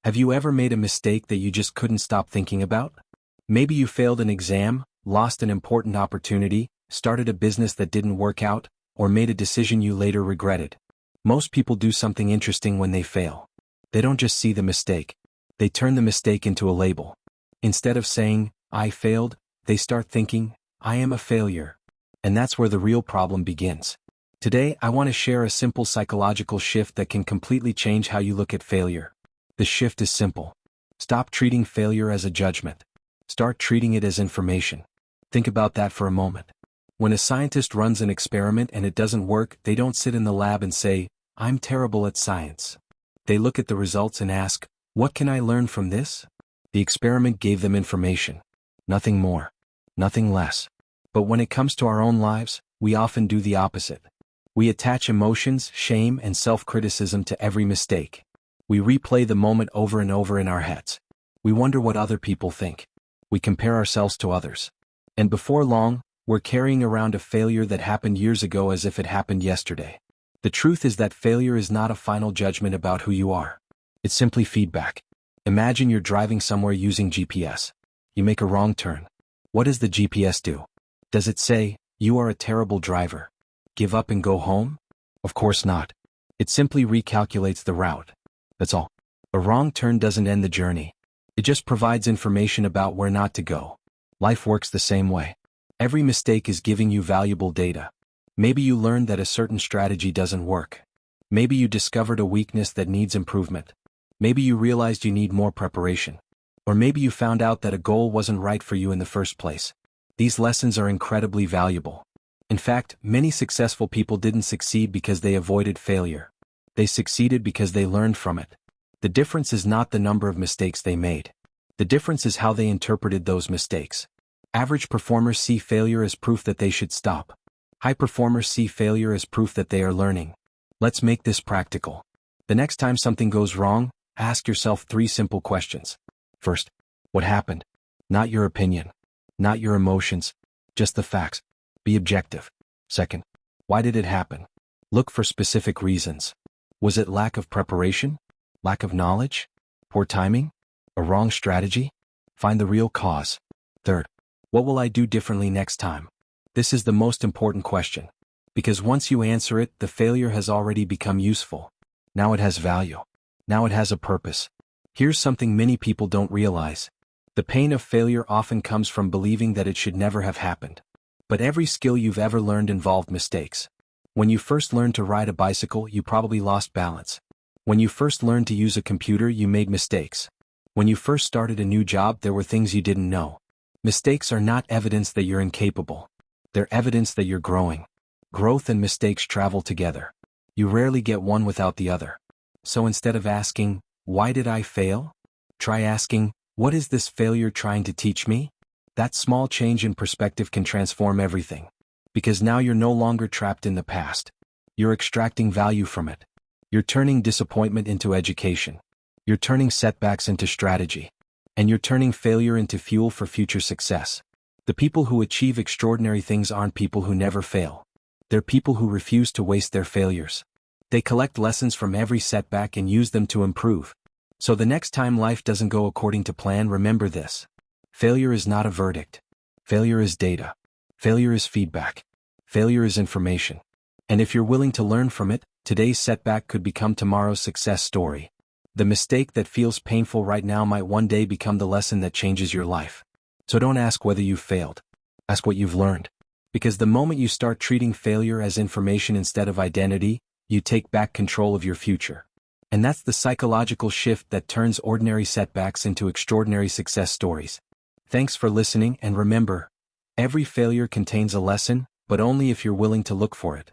Have you ever made a mistake that you just couldn't stop thinking about? Maybe you failed an exam, lost an important opportunity, started a business that didn't work out, or made a decision you later regretted. Most people do something interesting when they fail. They don't just see the mistake. They turn the mistake into a label. Instead of saying, "I failed," they start thinking, "I am a failure." And that's where the real problem begins. Today, I want to share a simple psychological shift that can completely change how you look at failure. The shift is simple. Stop treating failure as a judgment. Start treating it as information. Think about that for a moment. When a scientist runs an experiment and it doesn't work, they don't sit in the lab and say, "I'm terrible at science." They look at the results and ask, "What can I learn from this?" The experiment gave them information. Nothing more. Nothing less. But when it comes to our own lives, we often do the opposite. We attach emotions, shame, and self-criticism to every mistake. We replay the moment over and over in our heads. We wonder what other people think. We compare ourselves to others. And before long, we're carrying around a failure that happened years ago as if it happened yesterday. The truth is that failure is not a final judgment about who you are. It's simply feedback. Imagine you're driving somewhere using GPS. You make a wrong turn. What does the GPS do? Does it say, "You are a terrible driver. Give up and go home"? Of course not. It simply recalculates the route. That's all. A wrong turn doesn't end the journey. It just provides information about where not to go. Life works the same way. Every mistake is giving you valuable data. Maybe you learned that a certain strategy doesn't work. Maybe you discovered a weakness that needs improvement. Maybe you realized you need more preparation. Or maybe you found out that a goal wasn't right for you in the first place. These lessons are incredibly valuable. In fact, many successful people didn't succeed because they avoided failure. They succeeded because they learned from it. The difference is not the number of mistakes they made. The difference is how they interpreted those mistakes. Average performers see failure as proof that they should stop. High performers see failure as proof that they are learning. Let's make this practical. The next time something goes wrong, ask yourself 3 simple questions. First, what happened? Not your opinion. Not your emotions. Just the facts. Be objective. Second, why did it happen? Look for specific reasons. Was it lack of preparation? Lack of knowledge? Poor timing? A wrong strategy? Find the real cause. Third, what will I do differently next time? This is the most important question. Because once you answer it, the failure has already become useful. Now it has value. Now it has a purpose. Here's something many people don't realize. The pain of failure often comes from believing that it should never have happened. But every skill you've ever learned involved mistakes. When you first learned to ride a bicycle, you probably lost balance. When you first learned to use a computer, you made mistakes. When you first started a new job, there were things you didn't know. Mistakes are not evidence that you're incapable. They're evidence that you're growing. Growth and mistakes travel together. You rarely get one without the other. So instead of asking, "Why did I fail?" try asking, "What is this failure trying to teach me?" That small change in perspective can transform everything. Because now you're no longer trapped in the past. You're extracting value from it. You're turning disappointment into education. You're turning setbacks into strategy. And you're turning failure into fuel for future success. The people who achieve extraordinary things aren't people who never fail. They're people who refuse to waste their failures. They collect lessons from every setback and use them to improve. So the next time life doesn't go according to plan, remember this. Failure is not a verdict. Failure is data. Failure is feedback. Failure is information. And if you're willing to learn from it, today's setback could become tomorrow's success story. The mistake that feels painful right now might one day become the lesson that changes your life. So don't ask whether you've failed. Ask what you've learned. Because the moment you start treating failure as information instead of identity, you take back control of your future. And that's the psychological shift that turns ordinary setbacks into extraordinary success stories. Thanks for listening, and remember, every failure contains a lesson, but only if you're willing to look for it.